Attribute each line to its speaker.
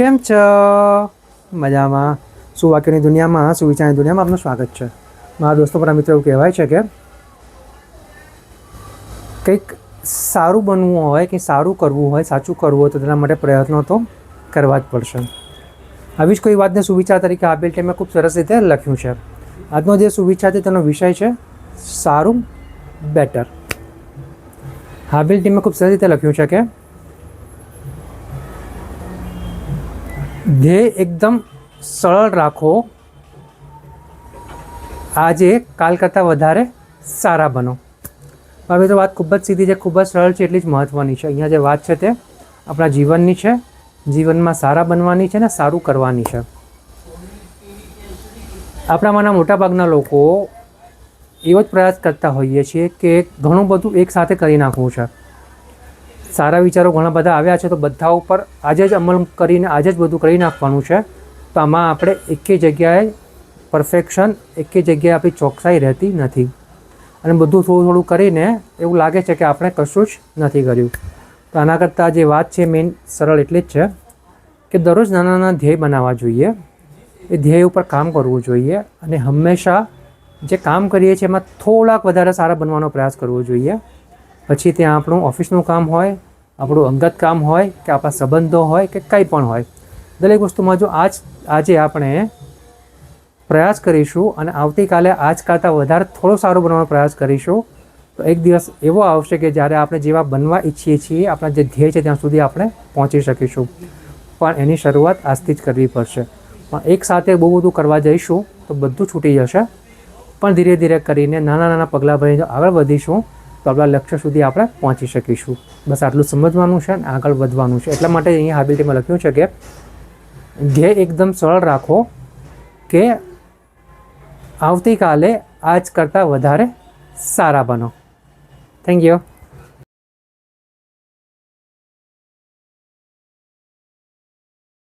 Speaker 1: કેમ છો? મજામાં? સુવાક્યની દુનિયામાં, સુવિચારની દુનિયામાં આપનું સ્વાગત છે. મારા દોસ્તો પર મિત્રો એવું કહેવાય છે કે કંઈક સારું બનવું હોય, કે સારું કરવું હોય, સાચું કરવું હોય તો તેના માટે પ્રયત્નો તો કરવા જ પડશે. આવી જ કોઈ વાતને સુવિચાર તરીકે હાબિલ ટીમે ખૂબ સરસ રીતે લખ્યું છે. આજનો જે સુવિચાર છે તેનો વિષય છે સારું, બેટર. હાબિલ ટીમે ખૂબ સરસ રીતે લખ્યું છે કે ધ્યેય એકદમ સરળ રાખો, આજે કાલ કરતાં વધારે સારા બનો. હવે તો વાત ખૂબ જ સીધી છે, ખૂબ જ સરળ છે, એટલી જ મહત્ત્વની છે. અહીંયા જે વાત છે તે આપણા જીવનની છે, જીવનમાં સારા બનવાની છે ને સારું કરવાની છે. આપણામાંના મોટાભાગના લોકો એવો જ પ્રયાસ કરતા હોઈએ છીએ કે ઘણું બધું એકસાથે કરી નાખવું છે. સારા વિચારો ઘણા બધા આવ્યા છે તો બધા ઉપર આજે જ અમલ કરીને આજે જ બધું કરી નાખવાનું છે. તો આમાં આપણે એકે જગ્યાએ પરફેક્શન, એકે જગ્યાએ આપણી ચોકસાઈ રહેતી નથી અને બધું થોડું થોડું કરીને એવું લાગે છે કે આપણે કશું જ નથી કર્યું. તો આના કરતાં જે વાત છે મેઇન સરળ એટલી જ છે કે દરરોજ નાના નાના ધ્યેય બનાવવા જોઈએ, એ ધ્યેય ઉપર કામ કરવું જોઈએ અને હંમેશા જે કામ કરીએ છીએ એમાં થોડાક વધારે સારા બનવાનો પ્રયાસ કરવો જોઈએ. પછી ત્યાં આપણું ઓફિસનું કામ હોય, આપણું અંગત કામ હોય, કે આપણા સંબંધો હોય, કે કંઈ પણ હોય, દરેક વસ્તુમાં જો આજે આપણે પ્રયાસ કરીશું અને આવતીકાલે આજ કરતાં વધારે થોડો સારો બનવાનો પ્રયાસ કરીશું તો એક દિવસ એવો આવશે કે જ્યારે આપણે જેવા બનવા ઈચ્છીએ છીએ, આપણા જે ધ્યેય છે ત્યાં સુધી આપણે પહોંચી શકીશું. પણ એની શરૂઆત આજથી જ કરવી પડશે. પણ એકસાથે બહુ બધું કરવા જઈશું તો બધું છૂટી જશે. પણ ધીરે ધીરે કરીને નાના નાના પગલાં ભરીને આગળ વધીશું તો આપણા લક્ષ્ય સુધી આપણે પહોંચી શકીશું. બસ આટલું સમજવાનું છે અને આગળ વધવાનું છે. એટલા માટે અહીંયા હાબિલ ટીમે લખ્યું છે કે ધ્યેય એકદમ સરળ રાખો કે આવતીકાલે આજ કરતાં વધારે સારા બનો. Thank you.